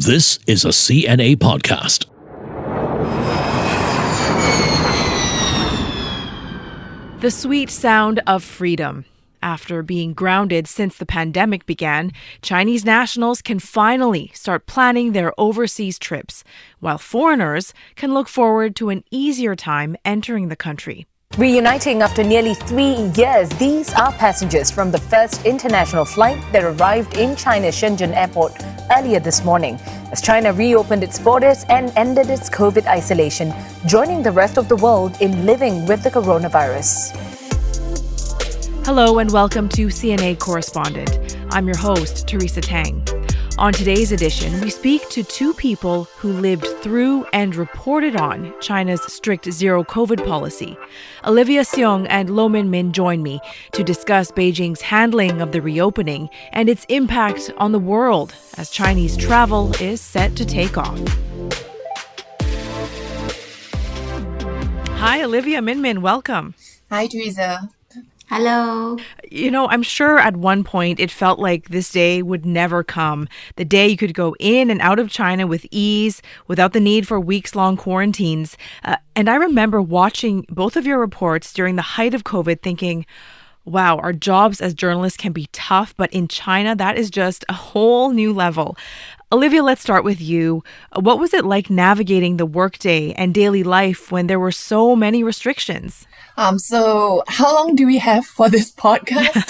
This is a CNA podcast. The sweet sound of freedom. After being grounded since the pandemic began, Chinese nationals can finally start planning their overseas trips, while foreigners can look forward to an easier time entering the country. Reuniting after nearly 3 years, these are passengers from the first international flight that arrived in China's Shenzhen airport earlier this morning, as China reopened its borders and ended its COVID isolation, joining the rest of the world in living with the coronavirus. Hello and welcome to CNA Correspondent. I'm your host, Teresa Tang. On today's edition, we speak to two people who lived through and reported on China's strict zero-COVID policy. Olivia, Siong, and Minmin join me to discuss Beijing's handling of the reopening and its impact on the world as Chinese travel is set to take off. Hi, Olivia, Minmin, welcome. Hi, Teresa. Hello. You know, I'm sure at one point it felt like this day would never come. The day you could go in and out of China with ease, without the need for weeks-long quarantines. And I remember watching both of your reports during the height of COVID thinking, wow, our jobs as journalists can be tough, but in China, that is just a whole new level. Olivia, let's start with you. What was it like navigating the workday and daily life when there were so many restrictions? So how long do we have for this podcast?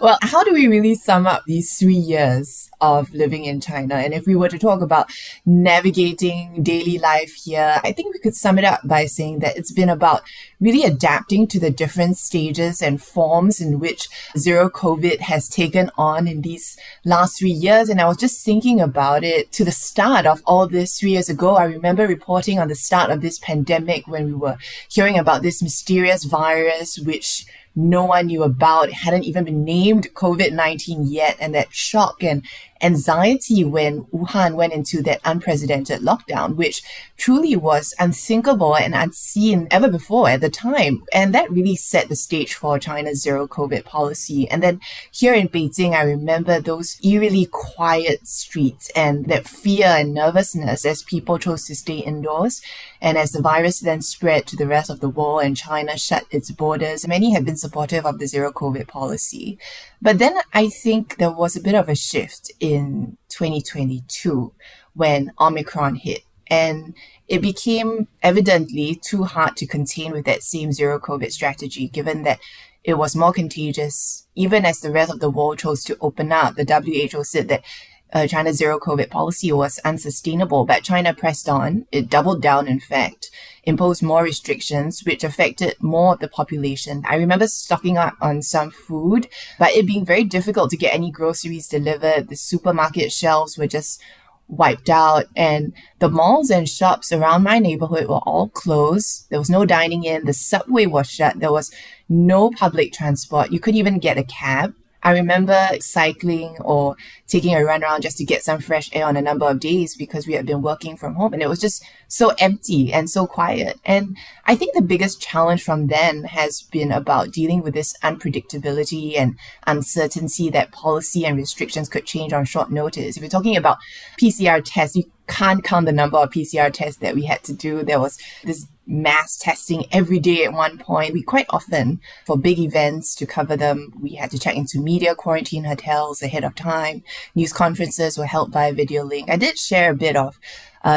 Well, how do we really sum up these 3 years of living in China? And if we were to talk about navigating daily life here, I think we could sum it up by saying that it's been about really adapting to the different stages and forms in which zero COVID has taken on in these last 3 years. And I was just thinking about it to the start of all this 3 years ago. I remember reporting on the start of this pandemic when we were hearing about this mysterious virus, which no one knew about. It hadn't even been named COVID-19 yet. And that shock and anxiety when Wuhan went into that unprecedented lockdown, which truly was unthinkable and unseen ever before at the time. And that really set the stage for China's zero COVID policy. And then here in Beijing, I remember those eerily quiet streets and that fear and nervousness as people chose to stay indoors. And as the virus then spread to the rest of the world and China shut its borders, many have been supportive of the zero COVID policy. But then I think there was a bit of a shift in 2022 when Omicron hit. And it became evidently too hard to contain with that same zero COVID strategy, given that it was more contagious. Even as the rest of the world chose to open up, the WHO said that China's zero COVID policy was unsustainable, but China pressed on. It doubled down, in fact, imposed more restrictions, which affected more of the population. I remember stocking up on some food, but it being very difficult to get any groceries delivered. The supermarket shelves were just wiped out, and the malls and shops around my neighborhood were all closed. There was no dining in. The subway was shut. There was no public transport. You couldn't even get a cab. I remember cycling or taking a run around just to get some fresh air on a number of days because we had been working from home, and it was just so empty and so quiet. And I think the biggest challenge from then has been about dealing with this unpredictability and uncertainty that policy and restrictions could change on short notice. If you're talking about PCR tests, you can't count the number of PCR tests that we had to do. There was this mass testing every day at one point. We quite often, for big events to cover them, we had to check into media quarantine hotels ahead of time. News conferences were held by video link. I did share a bit of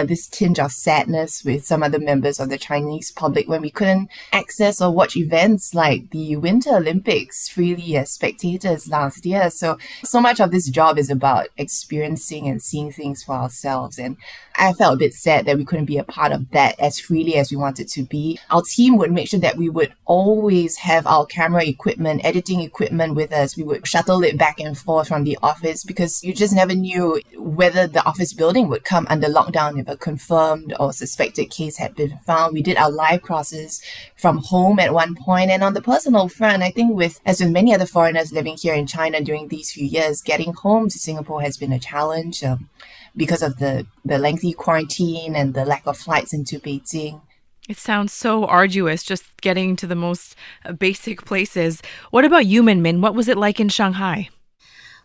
this tinge of sadness with some other members of the Chinese public when we couldn't access or watch events like the Winter Olympics freely as spectators last year. So much of this job is about experiencing and seeing things for ourselves. And I felt a bit sad that we couldn't be a part of that as freely as we wanted to be. Our team would make sure that we would always have our camera equipment, editing equipment with us. We would shuttle it back and forth from the office because you just never knew whether the office building would come under lockdown if a confirmed or suspected case had been found. We did our live crosses from home at one point. And on the personal front, I think as with many other foreigners living here in China during these few years, getting home to Singapore has been a challenge. Because of the lengthy quarantine and the lack of flights into Beijing. It sounds so arduous, just getting to the most basic places. What about you, Minmin? What was it like in Shanghai?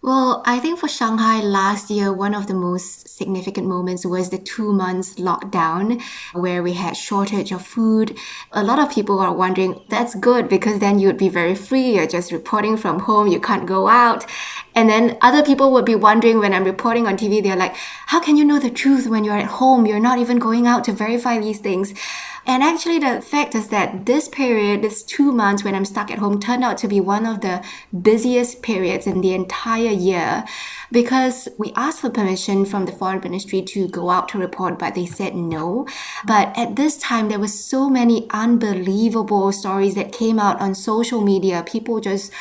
Well, I think for Shanghai last year, one of the most significant moments was the 2 months lockdown where we had shortage of food. A lot of people are wondering, that's good because then you'd be very free. You're just reporting from home. You can't go out. And then other people would be wondering when I'm reporting on TV, they're like, how can you know the truth when you're at home? You're not even going out to verify these things. And actually, the fact is that this period, this 2 months when I'm stuck at home, turned out to be one of the busiest periods in the entire year because we asked for permission from the foreign ministry to go out to report, but they said no. But at this time, there were so many unbelievable stories that came out on social media. People just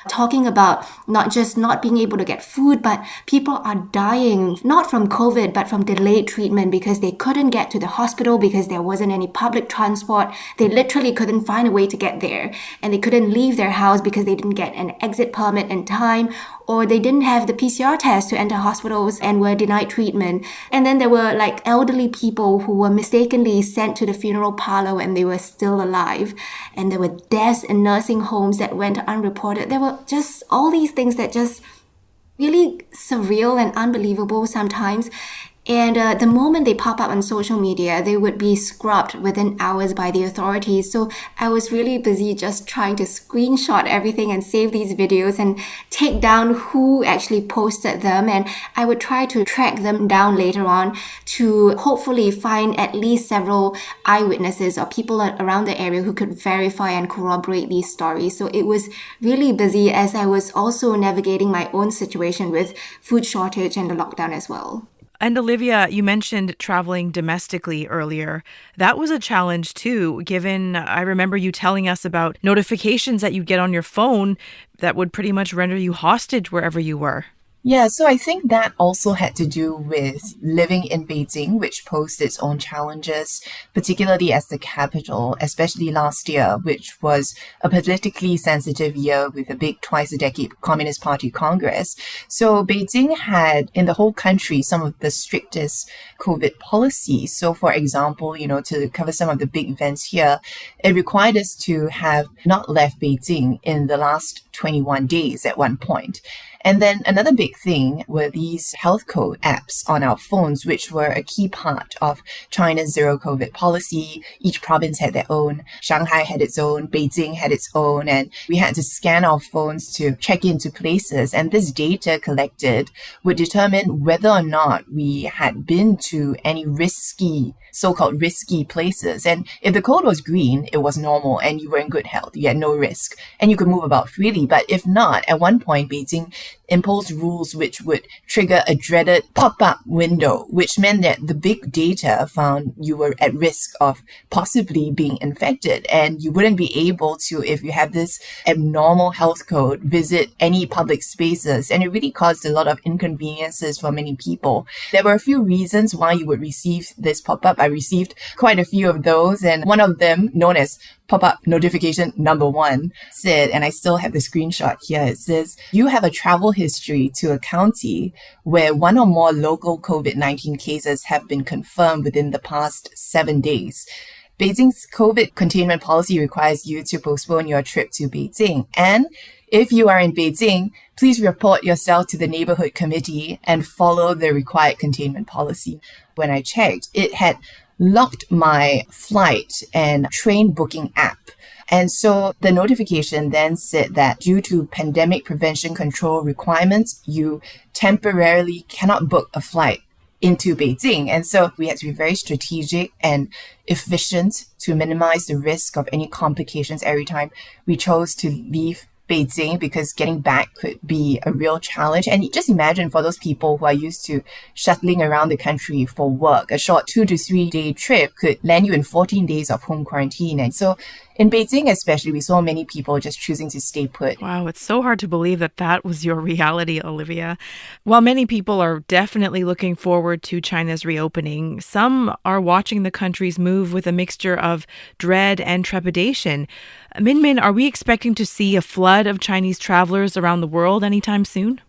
talking about not just not being able to get food, but people are dying, not from COVID, but from delayed treatment because they couldn't get to the hospital because there wasn't any public transport. They literally couldn't find a way to get there. And they couldn't leave their house because they didn't get an exit permit in time, or they didn't have the PCR test to enter hospitals and were denied treatment. And then there were like elderly people who were mistakenly sent to the funeral parlor when they were still alive. And there were deaths in nursing homes that went unreported. There were just all these things that just really surreal and unbelievable sometimes. And the moment they pop up on social media, they would be scrubbed within hours by the authorities. So I was really busy just trying to screenshot everything and save these videos and take down who actually posted them. And I would try to track them down later on to hopefully find at least several eyewitnesses or people around the area who could verify and corroborate these stories. So it was really busy as I was also navigating my own situation with food shortage and the lockdown as well. And Olivia, you mentioned traveling domestically earlier. That was a challenge too, given I remember you telling us about notifications that you get on your phone that would pretty much render you hostage wherever you were. Yeah, so I think that also had to do with living in Beijing, which posed its own challenges, particularly as the capital, especially last year, which was a politically sensitive year with a big twice-a-decade Communist Party Congress. So Beijing had, in the whole country, some of the strictest COVID policies. So for example, to cover some of the big events here, it required us to have not left Beijing in the last 21 days at one point. And then another big thing were these health code apps on our phones, which were a key part of China's zero COVID policy. Each province had their own. Shanghai had its own. Beijing had its own. And we had to scan our phones to check into places. And this data collected would determine whether or not we had been to any so-called risky places. And if the code was green, it was normal and you were in good health. You had no risk and you could move about freely. But if not, at one point, Beijing imposed rules which would trigger a dreaded pop-up window, which meant that the big data found you were at risk of possibly being infected. And you wouldn't be able to, if you have this abnormal health code, visit any public spaces. And it really caused a lot of inconveniences for many people. There were a few reasons why you would receive this pop-up. I received quite a few of those. And one of them, known as pop-up notification number 1, said, and I still have the screenshot here, it says, you have a travel history to a county where one or more local COVID-19 cases have been confirmed within the past 7 days. Beijing's COVID containment policy requires you to postpone your trip to Beijing. And if you are in Beijing, please report yourself to the neighborhood committee and follow the required containment policy. When I checked, it had locked my flight and train booking app. And so the notification then said that due to pandemic prevention control requirements, you temporarily cannot book a flight into Beijing. And so we had to be very strategic and efficient to minimize the risk of any complications every time we chose to leave Beijing, because getting back could be a real challenge. And just imagine for those people who are used to shuttling around the country for work, a short 2 to 3 day trip could land you in 14 days of home quarantine. And so in Beijing especially, we saw many people just choosing to stay put. Wow, it's so hard to believe that that was your reality, Olivia. While many people are definitely looking forward to China's reopening, some are watching the country's move with a mixture of dread and trepidation. Minmin, are we expecting to see a flood of Chinese travelers around the world anytime soon?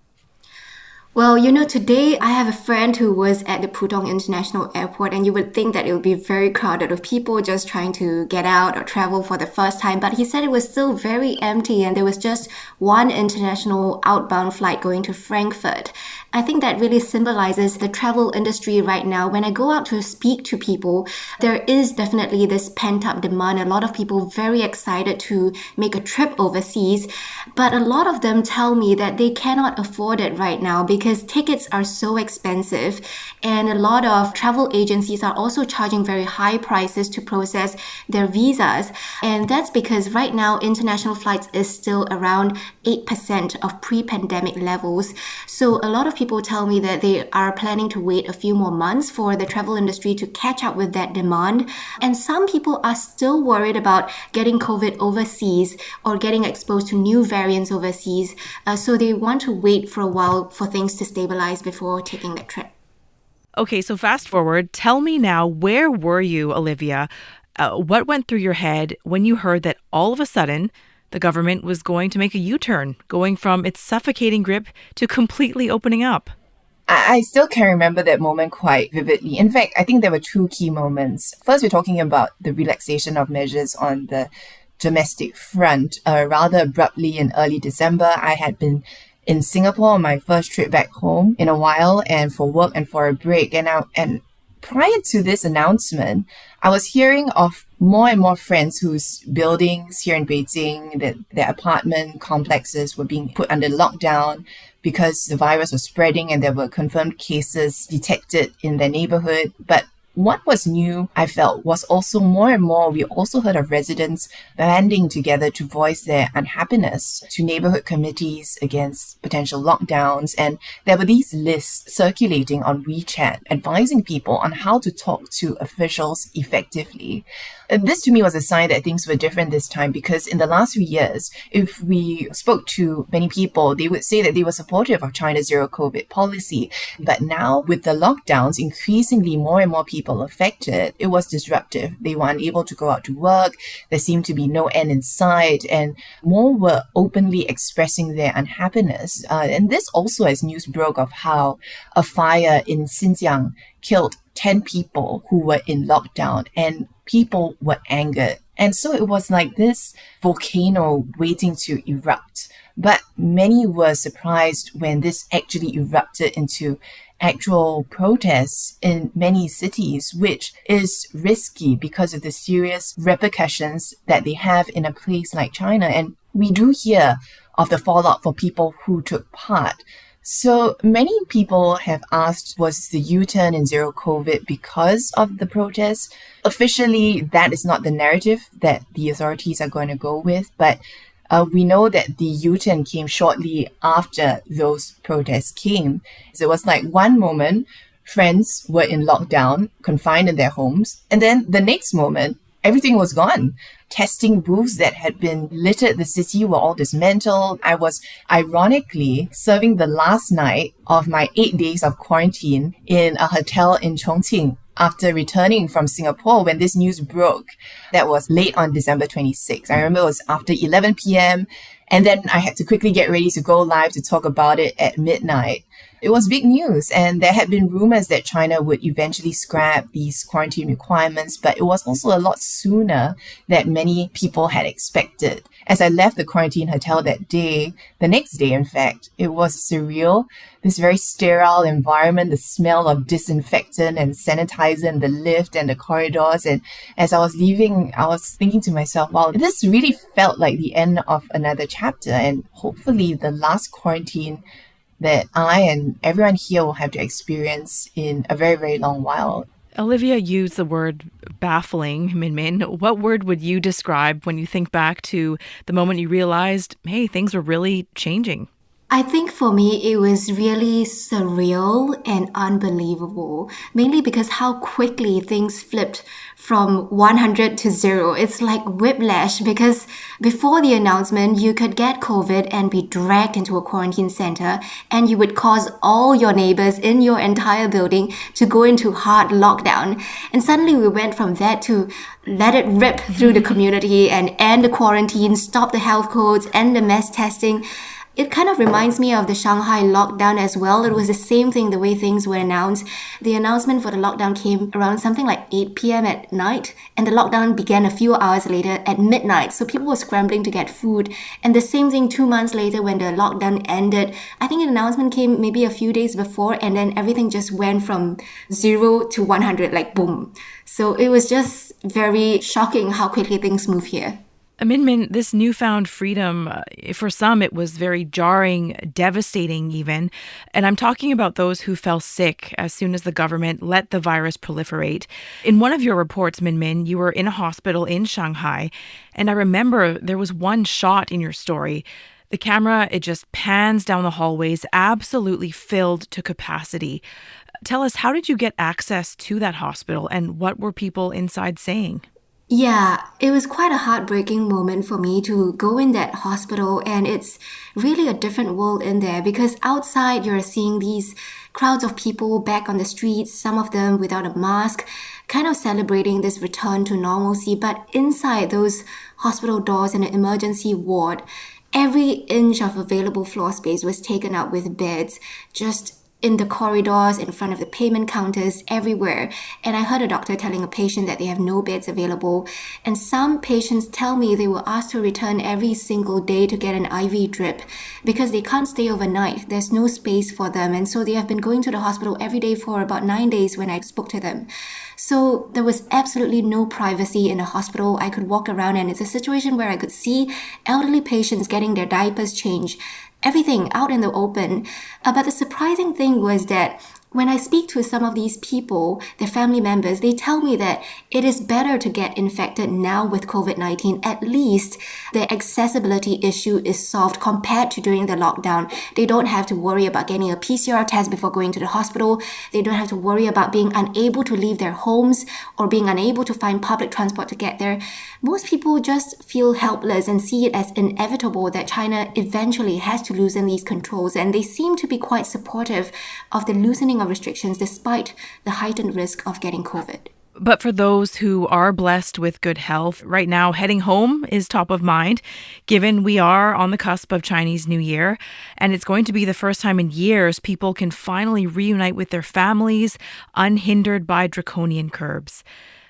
Well, today I have a friend who was at the Pudong International Airport, and you would think that it would be very crowded with people just trying to get out or travel for the first time. But he said it was still very empty, and there was just one international outbound flight going to Frankfurt. I think that really symbolizes the travel industry right now. When I go out to speak to people, there is definitely this pent-up demand. A lot of people very excited to make a trip overseas, but a lot of them tell me that they cannot afford it right now because tickets are so expensive, and a lot of travel agencies are also charging very high prices to process their visas. And that's because right now international flights is still around 8% of pre-pandemic levels. So a lot of people tell me that they are planning to wait a few more months for the travel industry to catch up with that demand. And some people are still worried about getting COVID overseas or getting exposed to new variants overseas. So they want to wait for a while for things to stabilize before taking that trip. Okay, so fast forward. Tell me now, where were you, Olivia? What went through your head when you heard that all of a sudden the government was going to make a U-turn, going from its suffocating grip to completely opening up? I still can remember that moment quite vividly. In fact, I think there were two key moments. First, we're talking about the relaxation of measures on the domestic front. Rather abruptly in early December, I had been in Singapore on my first trip back home in a while, and for work and for a break. And prior to this announcement, I was hearing of more and more friends whose buildings here in Beijing, that their apartment complexes were being put under lockdown because the virus was spreading and there were confirmed cases detected in their neighborhood. But what was new, I felt, was also more and more, we also heard of residents banding together to voice their unhappiness to neighborhood committees against potential lockdowns. And there were these lists circulating on WeChat advising people on how to talk to officials effectively. And this to me was a sign that things were different this time, because in the last few years, if we spoke to many people, they would say that they were supportive of China's zero COVID policy. But now with the lockdowns, increasingly more and more people affected, it was disruptive. They were unable to go out to work. There seemed to be no end in sight, and more were openly expressing their unhappiness. And this also, as news broke of how a fire in Xinjiang killed 10 people who were in lockdown, and people were angered. And so it was like this volcano waiting to erupt. But many were surprised when this actually erupted into actual protests in many cities, which is risky because of the serious repercussions that they have in a place like China. And we do hear of the fallout for people who took part. So many people have asked, was the U-turn in zero COVID because of the protests? Officially, that is not the narrative that the authorities are going to go with, but we know that the U-turn came shortly after those protests came. So it was like one moment, friends were in lockdown, confined in their homes, and then the next moment, everything was gone. Testing booths that had been littered the city were all dismantled. I was ironically serving the last night of my 8 days of quarantine in a hotel in Chongqing after returning from Singapore when this news broke. That was late on December 26th. I remember it was after 11 p.m. And then I had to quickly get ready to go live to talk about it at midnight. It was big news, and there had been rumors that China would eventually scrap these quarantine requirements, but it was also a lot sooner than many people had expected. As I left the quarantine hotel that day, the next day in fact, it was surreal. This very sterile environment, the smell of disinfectant and sanitizer in the lift and the corridors. And as I was leaving, I was thinking to myself, wow, this really felt like the end of another chapter, and hopefully the last quarantine that I and everyone here will have to experience in a very, very long while. Olivia used the word baffling, Minmin. What word would you describe when you think back to the moment you realized, hey, things were really changing? I think for me, it was really surreal and unbelievable, mainly because how quickly things flipped from 100 to 0. It's like whiplash, because before the announcement, you could get COVID and be dragged into a quarantine center, and you would cause all your neighbors in your entire building to go into hard lockdown. And suddenly we went from that to let it rip through the community and end the quarantine, stop the health codes, end the mass testing. It kind of reminds me of the Shanghai lockdown as well. It was the same thing, the way things were announced. The announcement for the lockdown came around something like 8 p.m. at night, and the lockdown began a few hours later at midnight. So people were scrambling to get food. And the same thing 2 months later when the lockdown ended. I think an announcement came maybe a few days before, and then everything just went from 0 to 100, like boom. So it was just very shocking how quickly things move here. Minmin, this newfound freedom, for some, it was very jarring, devastating even. And I'm talking about those who fell sick as soon as the government let the virus proliferate. In one of your reports, Minmin, you were in a hospital in Shanghai. And I remember there was one shot in your story. The camera, it just pans down the hallways, absolutely filled to capacity. Tell us, how did you get access to that hospital and what were people inside saying? Yeah, it was quite a heartbreaking moment for me to go in that hospital, and it's really a different world in there because outside you're seeing these crowds of people back on the streets, some of them without a mask, kind of celebrating this return to normalcy. But inside those hospital doors in the emergency ward, every inch of available floor space was taken up with beds, just in the corridors, in front of the payment counters, everywhere. And I heard a doctor telling a patient that they have no beds available. And some patients tell me they were asked to return every single day to get an IV drip because they can't stay overnight. There's no space for them. And so they have been going to the hospital every day for about 9 days when I spoke to them. So there was absolutely no privacy in the hospital. I could walk around and it's a situation where I could see elderly patients getting their diapers changed, everything out in the open. But the surprising thing was that when I speak to some of these people, their family members, they tell me that it is better to get infected now with COVID-19. At least the accessibility issue is solved compared to during the lockdown. They don't have to worry about getting a PCR test before going to the hospital. They don't have to worry about being unable to leave their homes or being unable to find public transport to get there. Most people just feel helpless and see it as inevitable that China eventually has to loosen these controls, and they seem to be quite supportive of the loosening of restrictions despite the heightened risk of getting COVID. But for those who are blessed with good health, right now heading home is top of mind, given we are on the cusp of Chinese New Year. And it's going to be the first time in years people can finally reunite with their families, unhindered by draconian curbs.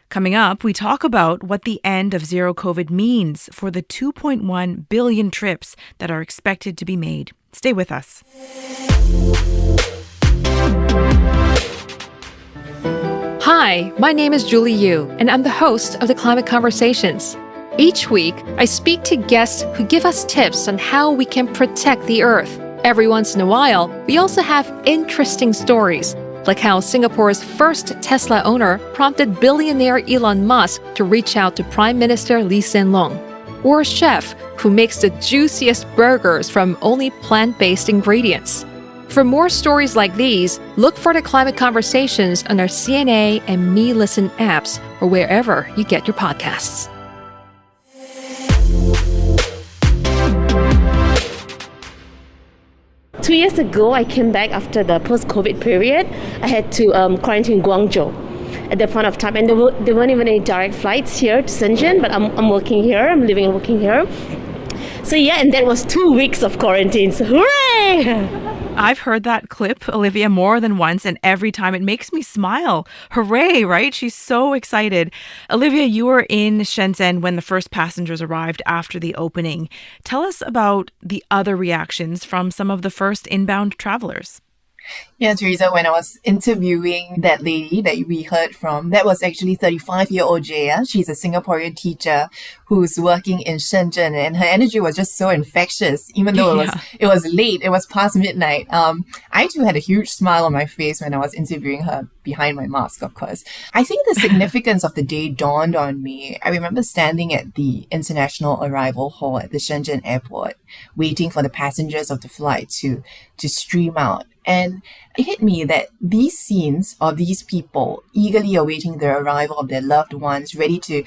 Coming up, we talk about what the end of zero COVID means for the 2.1 billion trips that are expected to be made. Stay with us. Hi, my name is Julie Yu, and I'm the host of the Climate Conversations. Each week, I speak to guests who give us tips on how we can protect the Earth. Every once in a while, we also have interesting stories, like how Singapore's first Tesla owner prompted billionaire Elon Musk to reach out to Prime Minister Lee Hsien Loong, or a chef who makes the juiciest burgers from only plant-based ingredients. For more stories like these, look for the Climate Conversations on our CNA and Me Listen apps or wherever you get your podcasts. Two years ago, I came back after the post-COVID period. I had to quarantine Guangzhou at that point of time, and there weren't even any direct flights here to Shenzhen, but I'm working here, I'm living and working here. So yeah, and that was 2 weeks of quarantine, so hooray! I've heard that clip, Olivia, more than once, and every time it makes me smile. Hooray, right? She's so excited. Olivia, you were in Shenzhen when the first passengers arrived after the opening. Tell us about the other reactions from some of the first inbound travelers. Yeah, Teresa, when I was interviewing that lady that we heard from, that was actually 35-year-old Jaya. She's a Singaporean teacher who's working in Shenzhen, and her energy was just so infectious, even though it was late, it was past midnight. I too had a huge smile on my face when I was interviewing her behind my mask, of course. I think the significance of the day dawned on me. I remember standing at the international arrival hall at the Shenzhen airport, waiting for the passengers of the flight to stream out. And it hit me that these scenes of these people eagerly awaiting the arrival of their loved ones, ready to,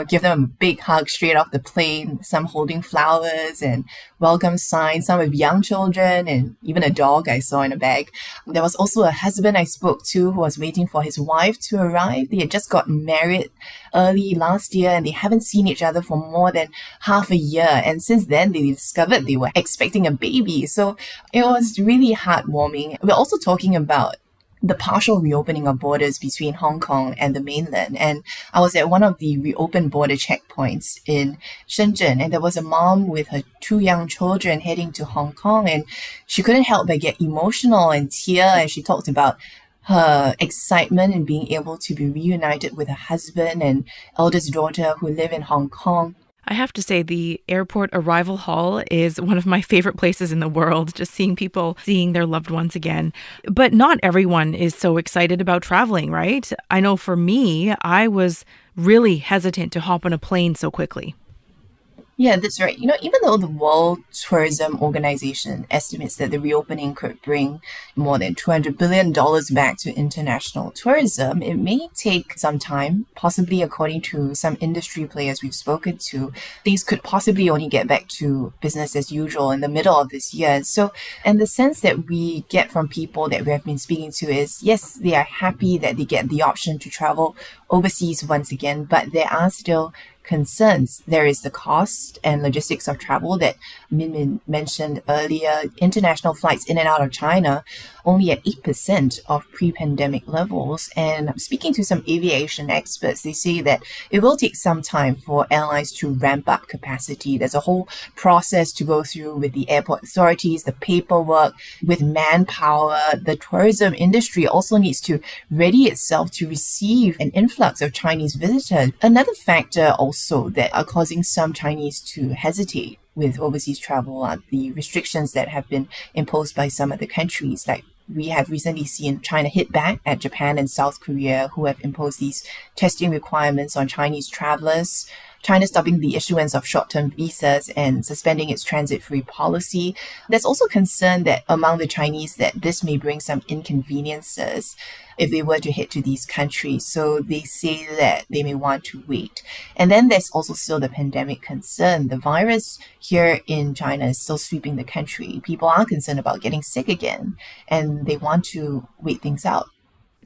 give them a big hug straight off the plane, some holding flowers and welcome signs, some with young children and even a dog I saw in a bag. There was also a husband I spoke to who was waiting for his wife to arrive. They had just got married early last year and they haven't seen each other for more than half a year. And since then, they discovered they were expecting a baby. So it was really heartwarming. We're also talking about the partial reopening of borders between Hong Kong and the mainland. And I was at one of the reopened border checkpoints in Shenzhen, and there was a mom with her 2 young children heading to Hong Kong, and she couldn't help but get emotional and tear as she talked about her excitement in being able to be reunited with her husband and eldest daughter who live in Hong Kong. I have to say, the airport arrival hall is one of my favorite places in the world, just seeing people seeing their loved ones again. But not everyone is so excited about traveling, right? I know for me, I was really hesitant to hop on a plane so quickly. Yeah, that's right. Even though the World Tourism Organization estimates that the reopening could bring more than $200 billion back to international tourism, it may take some time. Possibly, according to some industry players we've spoken to, things could possibly only get back to business as usual in the middle of this year. And the sense that we get from people that we have been speaking to is, yes, they are happy that they get the option to travel overseas once again, but there are still concerns. There is the cost and logistics of travel that Minmin mentioned earlier. International flights in and out of China only at 8% of pre-pandemic levels. And speaking to some aviation experts, they say that it will take some time for airlines to ramp up capacity. There's a whole process to go through with the airport authorities, the paperwork, with manpower. The tourism industry also needs to ready itself to receive an influx of Chinese visitors. Another factor also that are causing some Chinese to hesitate with overseas travel are the restrictions that have been imposed by some other countries. Like, we have recently seen China hit back at Japan and South Korea, who have imposed these testing requirements on Chinese travelers. China stopping the issuance of short-term visas and suspending its transit-free policy. There's also concern that among the Chinese that this may bring some inconveniences if they were to head to these countries. So they say that they may want to wait. And then there's also still the pandemic concern. The virus here in China is still sweeping the country. People are concerned about getting sick again, and they want to wait things out.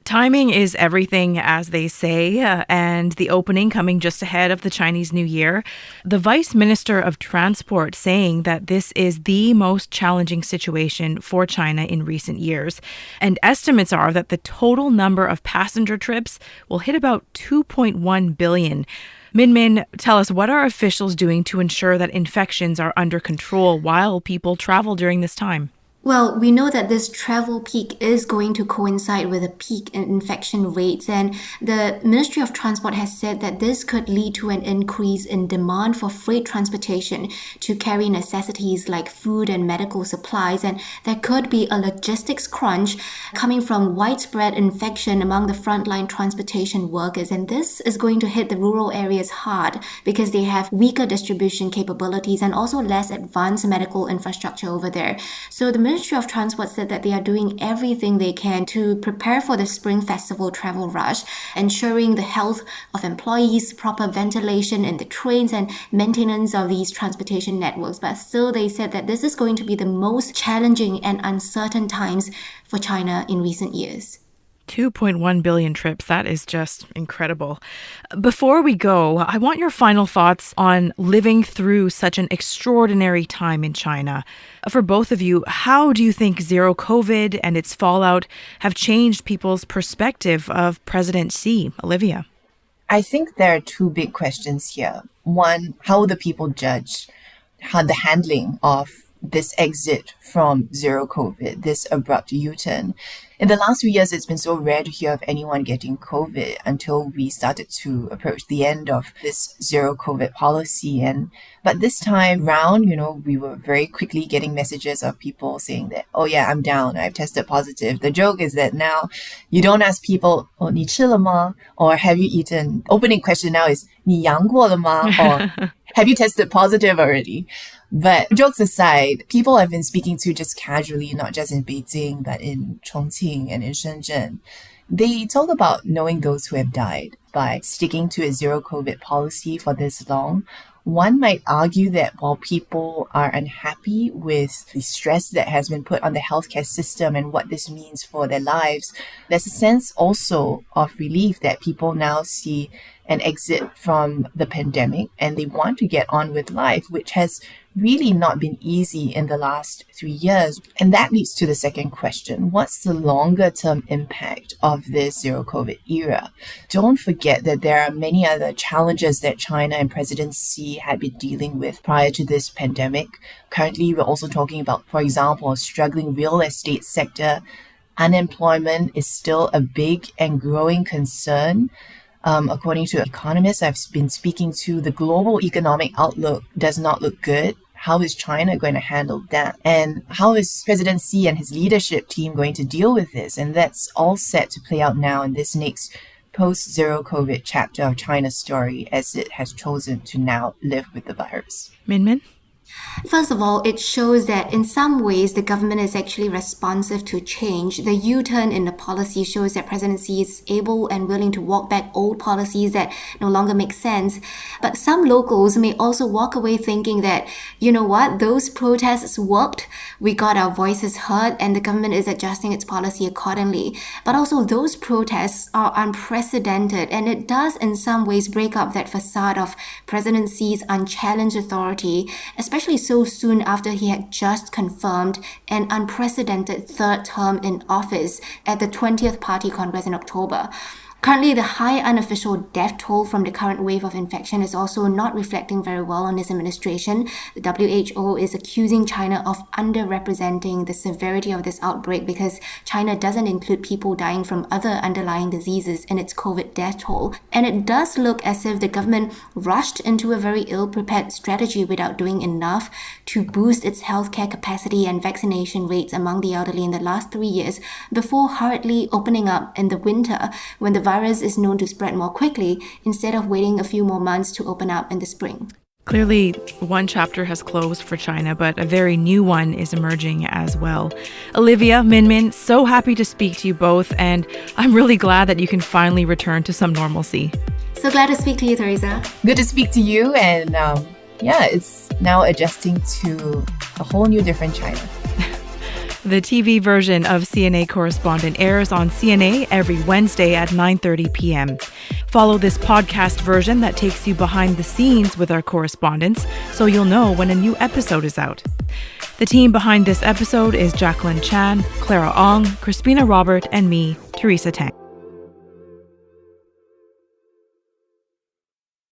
Timing is everything, as they say, and the opening coming just ahead of the Chinese New Year. The Vice Minister of Transport saying that this is the most challenging situation for China in recent years. And estimates are that the total number of passenger trips will hit about 2.1 billion. Minmin, tell us, what are officials doing to ensure that infections are under control while people travel during this time? Well, we know that this travel peak is going to coincide with a peak in infection rates, and the Ministry of Transport has said that this could lead to an increase in demand for freight transportation to carry necessities like food and medical supplies, and there could be a logistics crunch coming from widespread infection among the frontline transportation workers, and this is going to hit the rural areas hard because they have weaker distribution capabilities and also less advanced medical infrastructure over there. So the Ministry of Transport said that they are doing everything they can to prepare for the Spring Festival travel rush, ensuring the health of employees, proper ventilation in the trains, and maintenance of these transportation networks. But still, they said that this is going to be the most challenging and uncertain times for China in recent years. 2.1 billion trips. That is just incredible. Before we go, I want your final thoughts on living through such an extraordinary time in China. For both of you, how do you think zero COVID and its fallout have changed people's perspective of President Xi? Olivia? I think there are two big questions here. One, how will the people judge the handling of this exit from zero COVID, this abrupt U-turn? In the last few years, it's been so rare to hear of anyone getting COVID until we started to approach the end of this zero COVID policy. But this time round, we were very quickly getting messages of people saying that, oh yeah, I'm down, I've tested positive. The joke is that now you don't ask people, 你吃了吗? Or have you eaten? Opening question now is, 你阳过了吗? Or have you tested positive already? But jokes aside, people I've been speaking to just casually, not just in Beijing, but in Chongqing and in Shenzhen, they talk about knowing those who have died by sticking to a zero COVID policy for this long. One might argue that while people are unhappy with the stress that has been put on the healthcare system and what this means for their lives, there's a sense also of relief that people now see an exit from the pandemic and they want to get on with life, which has really not been easy in the last 3 years. And that leads to the second question. What's the longer term impact of this zero COVID era? Don't forget that there are many other challenges that China and President Xi had been dealing with prior to this pandemic. Currently, we're also talking about, for example, a struggling real estate sector. Unemployment is still a big and growing concern. According to economists I've been speaking to, the global economic outlook does not look good. How is China going to handle that? And how is President Xi and his leadership team going to deal with this? And that's all set to play out now in this next post-zero COVID chapter of China's story as it has chosen to now live with the virus. Minmin? First of all, it shows that in some ways the government is actually responsive to change. The U-turn in the policy shows that President Xi is able and willing to walk back old policies that no longer make sense. But some locals may also walk away thinking that, you know what, those protests worked, we got our voices heard, and the government is adjusting its policy accordingly. But also those protests are unprecedented, and it does in some ways break up that facade of President Xi's unchallenged authority, especially so soon after he had just confirmed an unprecedented third term in office at the 20th Party Congress in October. Currently, the high unofficial death toll from the current wave of infection is also not reflecting very well on this administration. The WHO is accusing China of underrepresenting the severity of this outbreak because China doesn't include people dying from other underlying diseases in its COVID death toll. And it does look as if the government rushed into a very ill-prepared strategy without doing enough to boost its healthcare capacity and vaccination rates among the elderly in the last 3 years before hurriedly opening up in the winter when the virus is known to spread more quickly instead of waiting a few more months to open up in the spring. Clearly, one chapter has closed for China, but a very new one is emerging as well. Olivia, Minmin, so happy to speak to you both, and I'm really glad that you can finally return to some normalcy. So glad to speak to you, Teresa. Good to speak to you, and it's now adjusting to a whole new different China. The TV version of CNA Correspondent airs on CNA every Wednesday at 9:30 p.m. Follow this podcast version that takes you behind the scenes with our correspondents so you'll know when a new episode is out. The team behind this episode is Jacqueline Chan, Clara Ong, Crispina Robert, and me, Teresa Tang.